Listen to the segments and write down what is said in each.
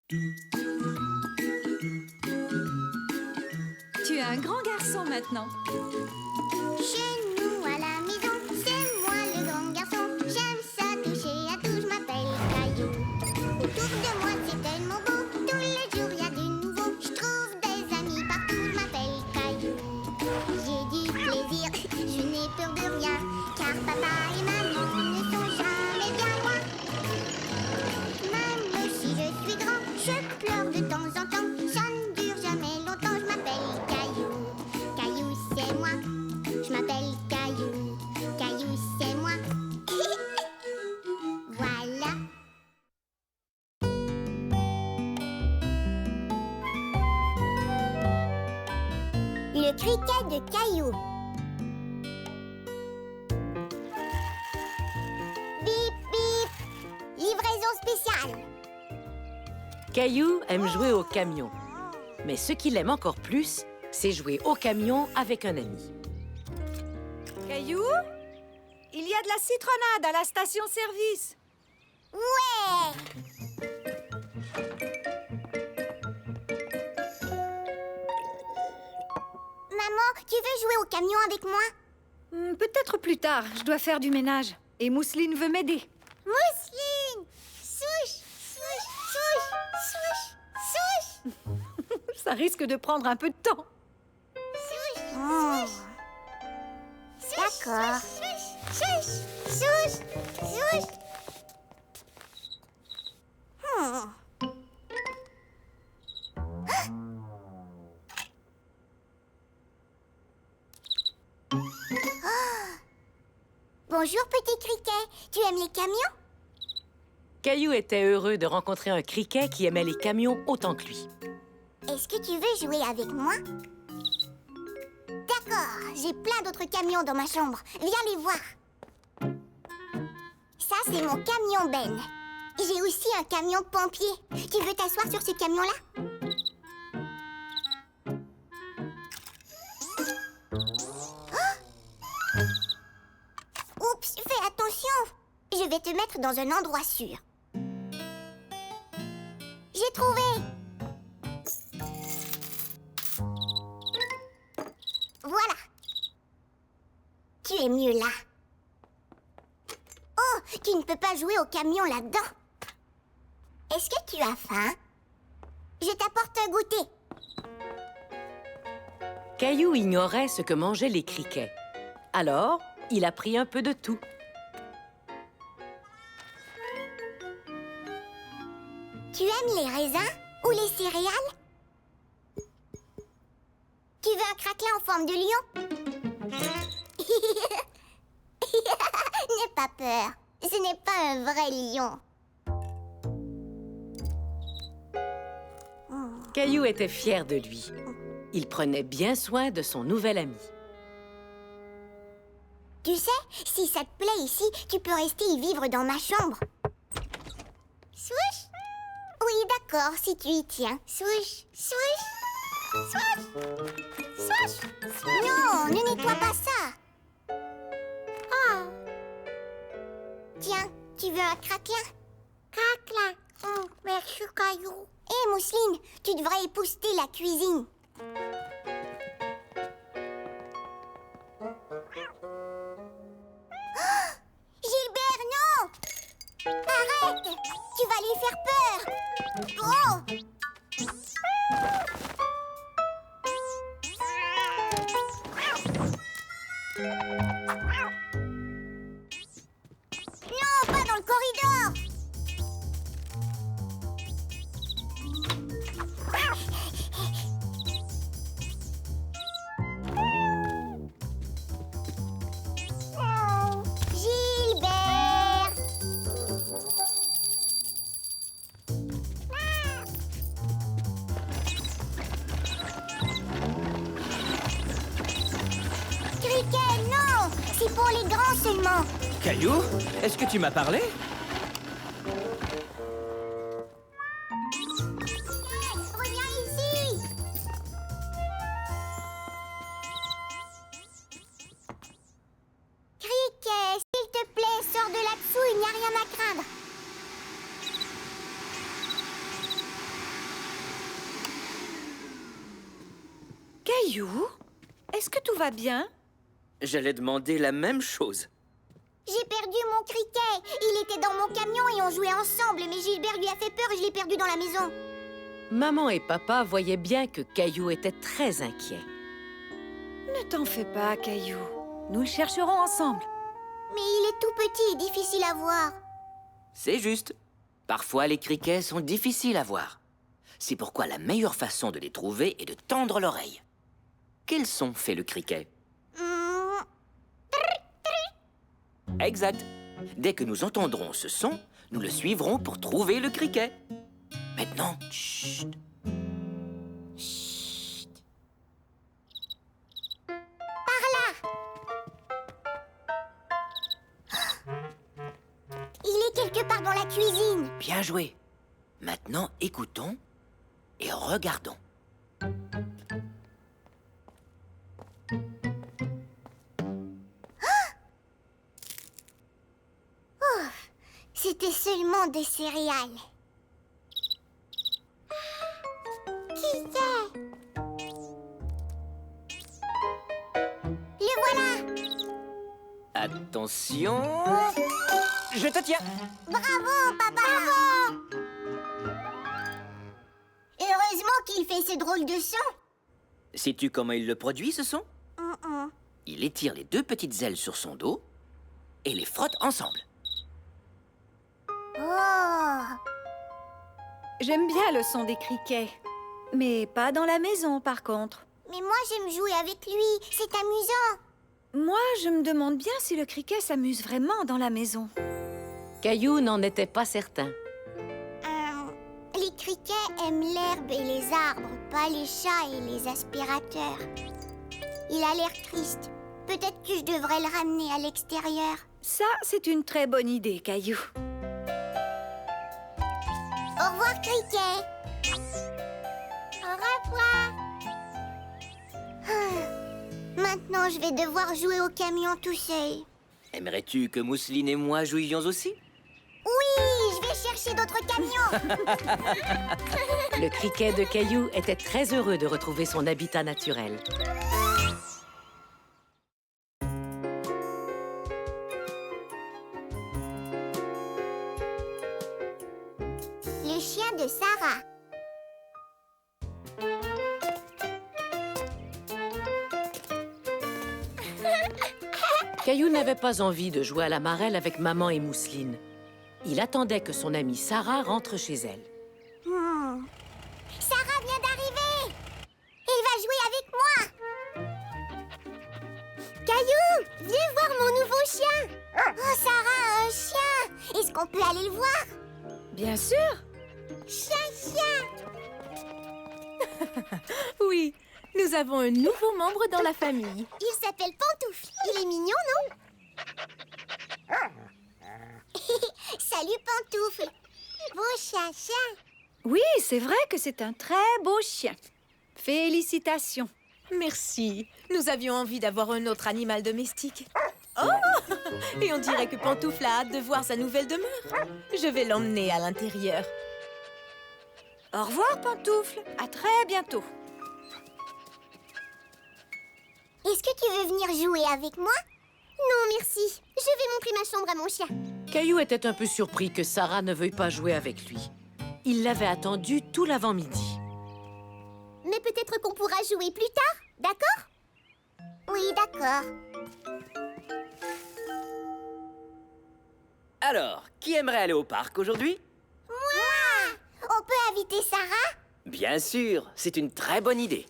Tu es un grand garçon maintenant. Chez nous à la maison, c'est moi le grand garçon. J'aime ça toucher à tout, je m'appelle Caillou. Autour de moi c'est tellement beau, tous les jours y a du nouveau. Je trouve des amis partout, je m'appelle Caillou. J'ai du plaisir, je n'ai peur de rien, car papa et maman ne sont jamais bien loin. Même si je suis grand, je pleure de temps en temps. Ça ne dure jamais longtemps, je m'appelle Caillou. Caillou c'est moi, je m'appelle Caillou. Caillou c'est moi. Voilà. Le criquet de Caillou. Bip bip. Livraison spéciale. Caillou aime jouer au camion. Mais ce qu'il aime encore plus, c'est jouer au camion avec un ami. Caillou, il y a de la citronnade à la station-service. Ouais. Maman, tu veux jouer au camion avec moi? Peut-être plus tard, je dois faire du ménage. Et Mousseline veut m'aider. Mousseline! Souche! Souche! Souche! Souche! Souche! Ça risque de prendre un peu de temps. Souche! Souche! D'accord. Souche! Souche! Souche! Souche! Bonjour, petit criquet. Tu aimes les camions? Caillou était heureux de rencontrer un criquet qui aimait les camions autant que lui. Est-ce que tu veux jouer avec moi? D'accord, j'ai plein d'autres camions dans ma chambre. Viens les voir. Ça, c'est mon camion Ben. J'ai aussi un camion pompier. Tu veux t'asseoir sur ce camion-là? Oups, fais attention. Je vais te mettre dans un endroit sûr. J'ai trouvé. Voilà. Tu es mieux là. Oh, tu ne peux pas jouer au camion là-dedans. Est-ce que tu as faim? Je t'apporte un goûter. Caillou ignorait ce que mangeaient les criquets. Alors, il a pris un peu de tout. Tu aimes les raisins ou les céréales? Tu veux un craquelin en forme de lion? N'aie pas peur. Ce n'est pas un vrai lion. Caillou était fier de lui. Il prenait bien soin de son nouvel ami. Tu sais, si ça te plaît ici, tu peux rester y vivre dans ma chambre. Swoosh! Oui, d'accord, si tu y tiens. Swoosh! Swoosh! Swoosh! Swoosh! Swoosh! Non, ne nettoie pas ça. Oh. Tiens, tu veux un craquelin? Craquelin. Merci, Caillou. Hé, Mousseline, tu devrais épousseter la cuisine. Gilbert, non! Arrête! Tu vas lui faire peur! Oh! Non, pas dans le corridor! Gilbert! Criquet, non! C'est pour les grands seulement. Caillou, est-ce que tu m'as parlé? Reviens ici! Criquet, s'il te plaît, sors de là-dessous, il n'y a rien à craindre. Caillou, est-ce que tout va bien? J'allais demander la même chose. J'ai perdu mon criquet. Il était dans mon camion et on jouait ensemble, mais Gilbert lui a fait peur et je l'ai perdu dans la maison. Maman et papa voyaient bien que Caillou était très inquiet. Ne t'en fais pas, Caillou. Nous le chercherons ensemble. Mais il est tout petit et difficile à voir. C'est juste. Parfois, les criquets sont difficiles à voir. C'est pourquoi la meilleure façon de les trouver est de tendre l'oreille. Quel son fait le criquet? Hmm, Exact. Dès que nous entendrons ce son, nous le suivrons pour trouver le criquet. Maintenant, chut. il est quelque part dans la cuisine. Bien joué. Maintenant, écoutons et regardons. C'était seulement des céréales. Qui c'est? Le voilà! Attention. Je te tiens. Bravo, papa! Bravo! Heureusement qu'il fait ce drôle de son. Sais-tu comment il le produit, ce son? Mm-mm. Il étire les deux petites ailes sur son dos et les frotte ensemble. Oh! J'aime bien le son des criquets. Mais pas dans la maison, par contre. Mais moi, j'aime jouer avec lui. C'est amusant. Moi, je me demande bien si le criquet s'amuse vraiment dans la maison. Caillou n'en était pas certain. Les criquets aiment l'herbe et les arbres, pas les chats et les aspirateurs. Il a l'air triste. Peut-être que je devrais le ramener à l'extérieur. Ça, c'est une très bonne idée, Caillou. Au revoir, criquet. Au revoir. Maintenant, je vais devoir jouer au camion tout seul. Aimerais-tu que Mousseline et moi jouions aussi? Oui, je vais chercher d'autres camions. Le criquet de Caillou était très heureux de retrouver son habitat naturel. Le chien de Sarah. Caillou n'avait pas envie de jouer à la marelle avec maman et Mousseline. Il attendait que son amie Sarah rentre chez elle. Sarah vient d'arriver. Elle va jouer avec moi. Caillou, viens voir mon nouveau chien. Oh, Sarah a un chien. Est-ce qu'on peut aller le voir? Bien sûr. Chien. Oui, nous avons un nouveau membre dans la famille. Il s'appelle Pantoufle. Il est mignon, non? Salut, Pantoufle. Beau chien. Oui, c'est vrai que c'est un très beau chien. Félicitations. Merci. Nous avions envie d'avoir un autre animal domestique. Oh! Et on dirait que Pantoufle a hâte de voir sa nouvelle demeure. Je vais l'emmener à l'intérieur. Au revoir, Pantoufle. À très bientôt. Est-ce que tu veux venir jouer avec moi? Non, merci. Je vais montrer ma chambre à mon chien. Caillou était un peu surpris que Sarah ne veuille pas jouer avec lui. Il l'avait attendu tout l'avant-midi. Mais peut-être qu'on pourra jouer plus tard, d'accord? Oui, d'accord. Alors, qui aimerait aller au parc aujourd'hui? Moi! On peut inviter Sarah? Bien sûr, c'est une très bonne idée.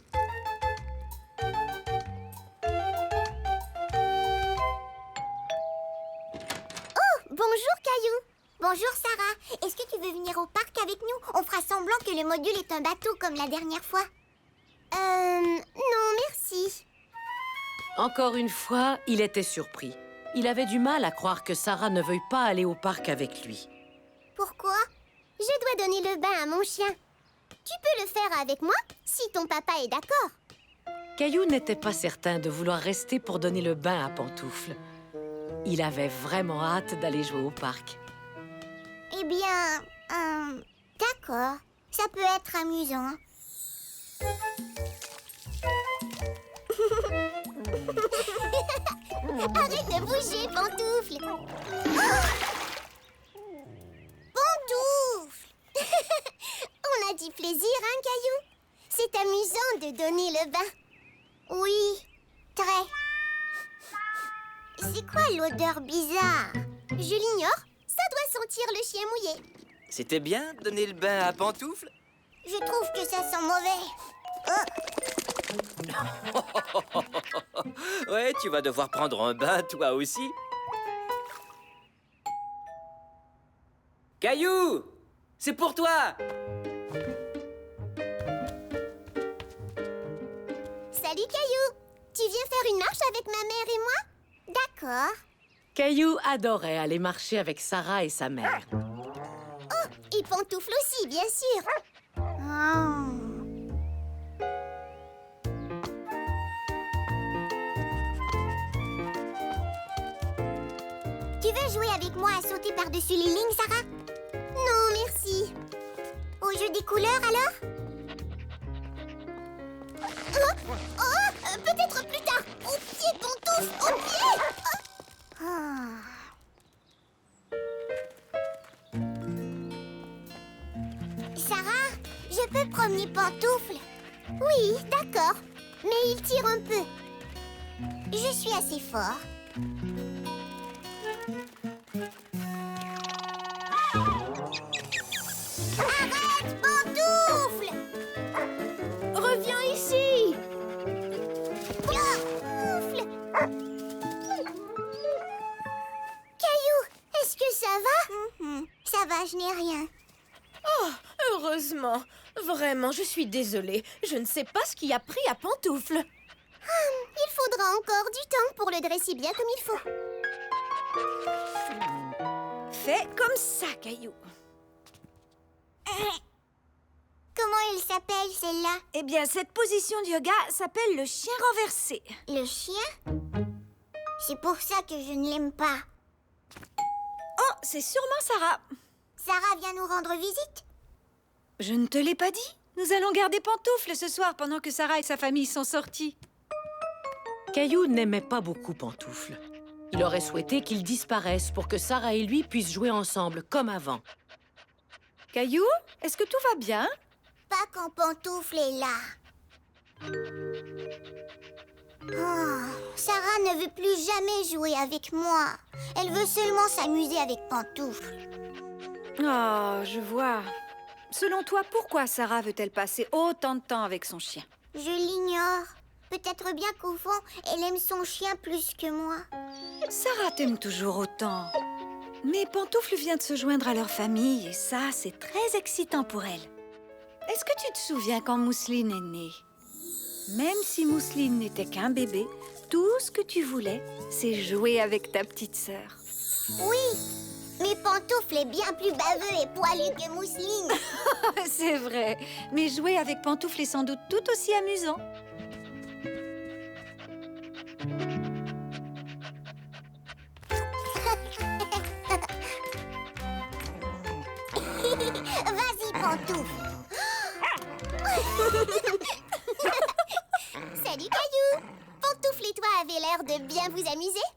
Bonjour, Caillou. Bonjour, Sarah. Est-ce que tu veux venir au parc avec nous? On fera semblant que le module est un bateau comme la dernière fois. Non, merci. Encore une fois, il était surpris. Il avait du mal à croire que Sarah ne veuille pas aller au parc avec lui. Pourquoi? Je dois donner le bain à mon chien. Tu peux le faire avec moi, si ton papa est d'accord. Caillou n'était pas certain de vouloir rester pour donner le bain à Pantoufle. Il avait vraiment hâte d'aller jouer au parc. Eh bien, d'accord. Ça peut être amusant. Arrête de bouger, Pantoufle. Pantoufle. On a du plaisir, hein, Caillou? C'est amusant de donner le bain. Oui, très. C'est quoi l'odeur bizarre? Je l'ignore. Ça doit sentir le chien mouillé. C'était bien de donner le bain à Pantoufle? Je trouve que ça sent mauvais. Ouais, tu vas devoir prendre un bain, toi aussi. Caillou, c'est pour toi. Salut, Caillou. Tu viens faire une marche avec ma mère et moi? D'accord. Caillou adorait aller marcher avec Sarah et sa mère. Oh, et Pantoufle aussi, bien sûr. Oh. Tu veux jouer avec moi à sauter par-dessus les lignes, Sarah? Non, merci. Au jeu des couleurs, alors? Peut-être plus tard. Au pied, Pantoufle, au pied. Sarah, je peux promener Pantoufle? Oui, d'accord. Mais il tire un peu. Je suis assez fort. Arrête, Pantoufle! Reviens ici! Pantoufle! Caillou, est-ce que ça va? Ça va, je n'ai rien. Oh, heureusement. Vraiment, je suis désolée. Je ne sais pas ce qui a pris à Pantoufle. Il faudra encore du temps pour le dresser bien comme il faut. Fais comme ça, Caillou. Comment il s'appelle, celle-là? Eh bien, cette position de yoga s'appelle le chien renversé. Le chien? C'est pour ça que je ne l'aime pas. Oh, c'est sûrement Sarah. Sarah vient nous rendre visite? Je ne te l'ai pas dit. Nous allons garder Pantoufle ce soir pendant que Sarah et sa famille sont sortis. Caillou n'aimait pas beaucoup Pantoufle. Il aurait souhaité qu'il disparaisse pour que Sarah et lui puissent jouer ensemble comme avant. Caillou, est-ce que tout va bien? Pas quand Pantoufle est là. Oh, Sarah ne veut plus jamais jouer avec moi. Elle veut seulement s'amuser avec Pantoufle. Oh, je vois. Selon toi, pourquoi Sarah veut-elle passer autant de temps avec son chien? Je l'ignore. Peut-être bien qu'au fond, elle aime son chien plus que moi. Sarah t'aime toujours autant. Mais Pantoufle vient de se joindre à leur famille et ça, c'est très excitant pour elle. Est-ce que tu te souviens quand Mousseline est née? Même si Mousseline n'était qu'un bébé, tout ce que tu voulais, c'est jouer avec ta petite sœur. Oui, mais Pantoufle est bien plus baveux et poilu que Mousseline. C'est vrai, mais jouer avec Pantoufle est sans doute tout aussi amusant. Vas-y, Pantoufle. Salut, Caillou. Pantoufle et toi avez l'air de bien vous amuser.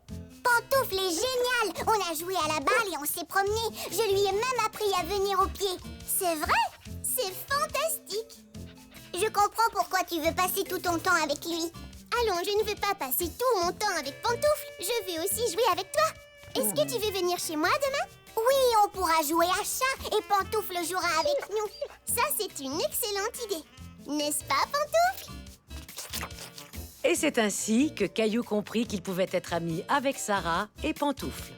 Pantoufle est génial. On a joué à la balle et on s'est promené. Je lui ai même appris à venir au pied. C'est vrai? C'est fantastique. Je comprends pourquoi tu veux passer tout ton temps avec lui. Allons, je ne veux pas passer tout mon temps avec Pantoufle. Je veux aussi jouer avec toi. Est-ce que tu veux venir chez moi demain? Oui, on pourra jouer à chat et Pantoufle jouera avec nous. Ça, c'est une excellente idée. N'est-ce pas, Pantoufle? Et c'est ainsi que Caillou comprit qu'il pouvait être ami avec Sarah et Pantoufle.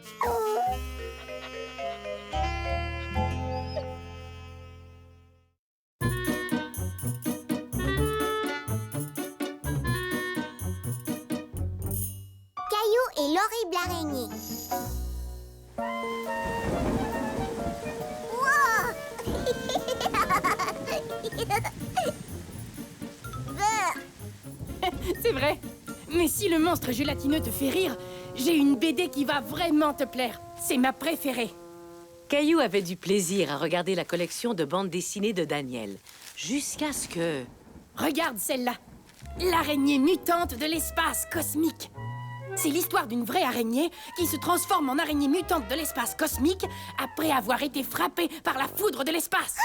Caillou et l'horrible araignée. Wow! Brr. C'est vrai. Mais si le monstre gélatineux te fait rire, j'ai une BD qui va vraiment te plaire. C'est ma préférée. Caillou avait du plaisir à regarder la collection de bandes dessinées de Daniel, jusqu'à ce que... Regarde celle-là. l'araignée mutante de l'espace cosmique. C'est l'histoire d'une vraie araignée qui se transforme en araignée mutante de l'espace cosmique après avoir été frappée par la foudre de l'espace.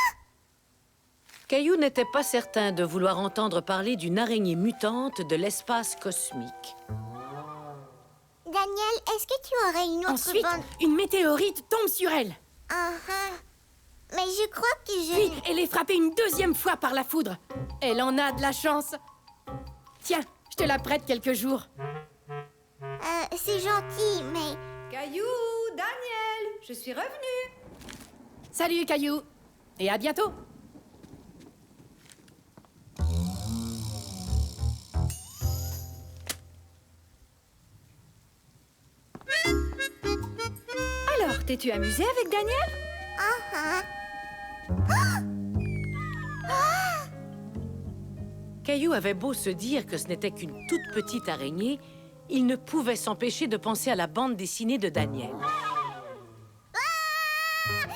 Caillou n'était pas certain de vouloir entendre parler d'une araignée mutante de l'espace cosmique. Daniel, est-ce que tu aurais une autre Ensuite, bande... une météorite tombe sur elle. Ah, ah. Mais je crois que Puis, elle est frappée une deuxième fois par la foudre. Elle en a de la chance. Tiens, je te la prête quelques jours. C'est gentil, mais... Caillou, Daniel, je suis revenue. Salut, Caillou. Et à bientôt. Alors, t'es-tu amusé avec Daniel? Ah, Caillou avait beau se dire que ce n'était qu'une toute petite araignée, il ne pouvait s'empêcher de penser à la bande dessinée de Daniel.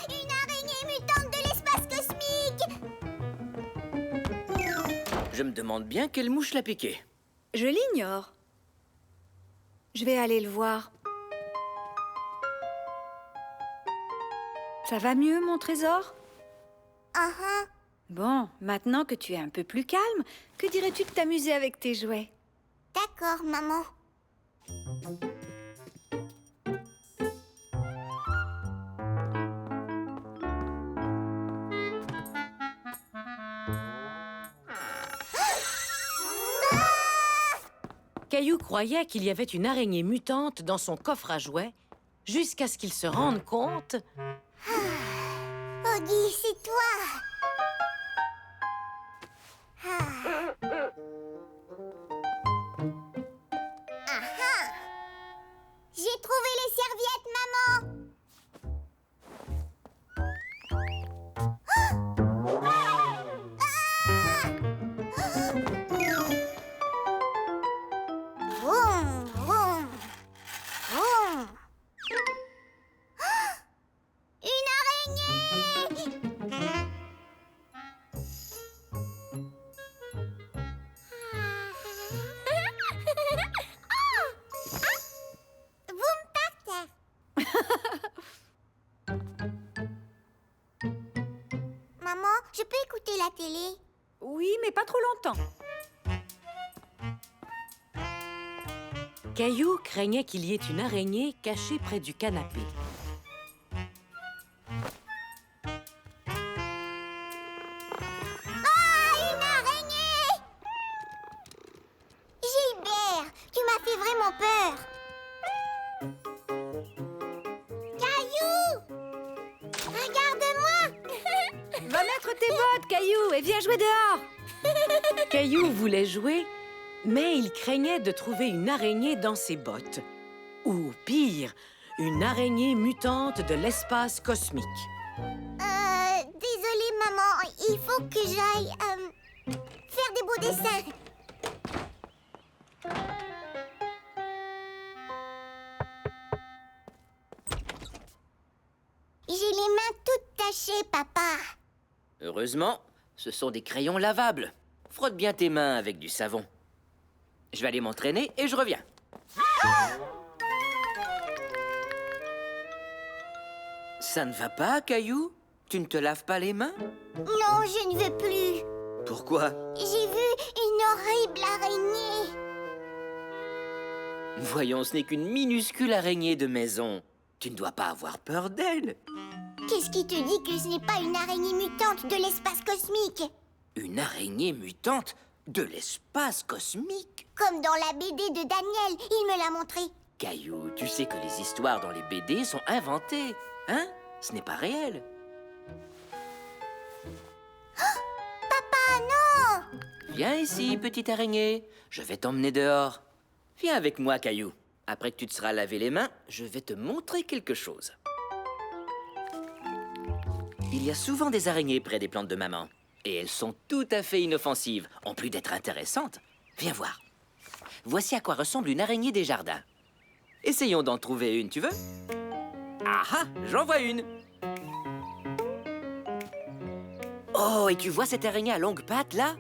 une araignée mutante de l'espace cosmique! Je me demande bien quelle mouche l'a piqué. Je l'ignore. Je vais aller le voir. Ça va mieux, mon trésor? Ah, ah. Bon, maintenant que tu es un peu plus calme, que dirais-tu de t'amuser avec tes jouets? D'accord, maman. Caillou croyait qu'il y avait une araignée mutante dans son coffre à jouets, jusqu'à ce qu'il se rende compte... Oggy, c'est toi! Ah. Ah ah. J'ai trouvé les serviettes, maman! Vroom, vroom, vroom. Une araignée! Vous me partez. Maman, je peux écouter la télé? Oui, mais pas trop longtemps. Caillou craignait qu'il y ait une araignée cachée près du canapé. Une araignée! Gilbert, tu m'as fait vraiment peur. Caillou! Regarde-moi! Va mettre tes bottes, Caillou, et viens jouer dehors. Caillou voulait jouer, mais il craignait de trouver une araignée dans ses bottes. Ou pire, une araignée mutante de l'espace cosmique. Désolée, maman. Il faut que j'aille faire des beaux dessins. J'ai les mains toutes tachées, papa. Heureusement, ce sont des crayons lavables. Frotte bien tes mains avec du savon. Je vais aller m'entraîner et je reviens. Ça ne va pas, Caillou? Tu ne te laves pas les mains? Non, je ne veux plus. Pourquoi? J'ai vu une horrible araignée. Voyons, ce n'est qu'une minuscule araignée de maison. Tu ne dois pas avoir peur d'elle. Qu'est-ce qui te dit que ce n'est pas une araignée mutante de l'espace cosmique? Une araignée mutante de l'espace cosmique? Comme dans la BD de Daniel, il me l'a montré. Caillou, tu sais que les histoires dans les BD sont inventées, hein? Ce n'est pas réel. Papa, non! Viens ici, petite araignée. Je vais t'emmener dehors. Viens avec moi, Caillou. Après que tu te seras lavé les mains, je vais te montrer quelque chose. Il y a souvent des araignées près des plantes de maman. Et elles sont tout à fait inoffensives, en plus d'être intéressantes. Viens voir. Voici à quoi ressemble une araignée des jardins. Essayons d'en trouver une, tu veux? Ah ah, j'en vois une. Oh, et tu vois cette araignée à longues pattes, là?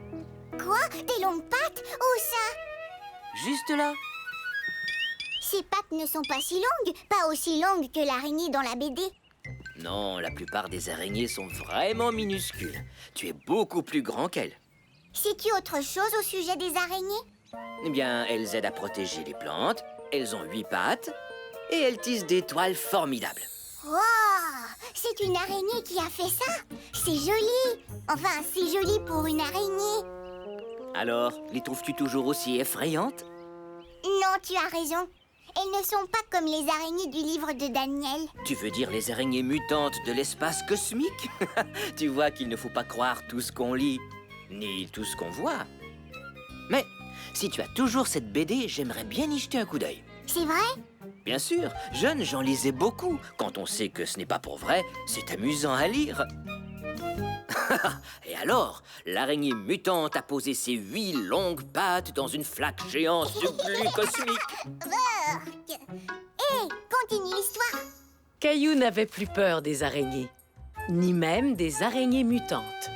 Quoi? Des longues pattes? Où ça? Juste là. Ces pattes ne sont pas si longues, pas aussi longues que l'araignée dans la BD. Non, la plupart des araignées sont vraiment minuscules. Tu es beaucoup plus grand qu'elles. Sais-tu autre chose au sujet des araignées? Eh bien, elles aident à protéger les plantes, elles ont 8 pattes, et elles tissent des toiles formidables. Wow! C'est une araignée qui a fait ça? C'est joli! Enfin, c'est joli pour une araignée. Alors, les trouves-tu toujours aussi effrayantes? Non, tu as raison. Elles ne sont pas comme les araignées du livre de Daniel. Tu veux dire les araignées mutantes de l'espace cosmique? Tu vois qu'il ne faut pas croire tout ce qu'on lit, ni tout ce qu'on voit. Mais si tu as toujours cette BD, j'aimerais bien y jeter un coup d'œil. C'est vrai? Bien sûr, jeune, j'en lisais beaucoup. Quand on sait que ce n'est pas pour vrai, c'est amusant à lire. Et alors, l'araignée mutante a posé ses 8 longues pattes dans une flaque géante de glu cosmique. Hé, continue l'histoire. Caillou n'avait plus peur des araignées, ni même des araignées mutantes.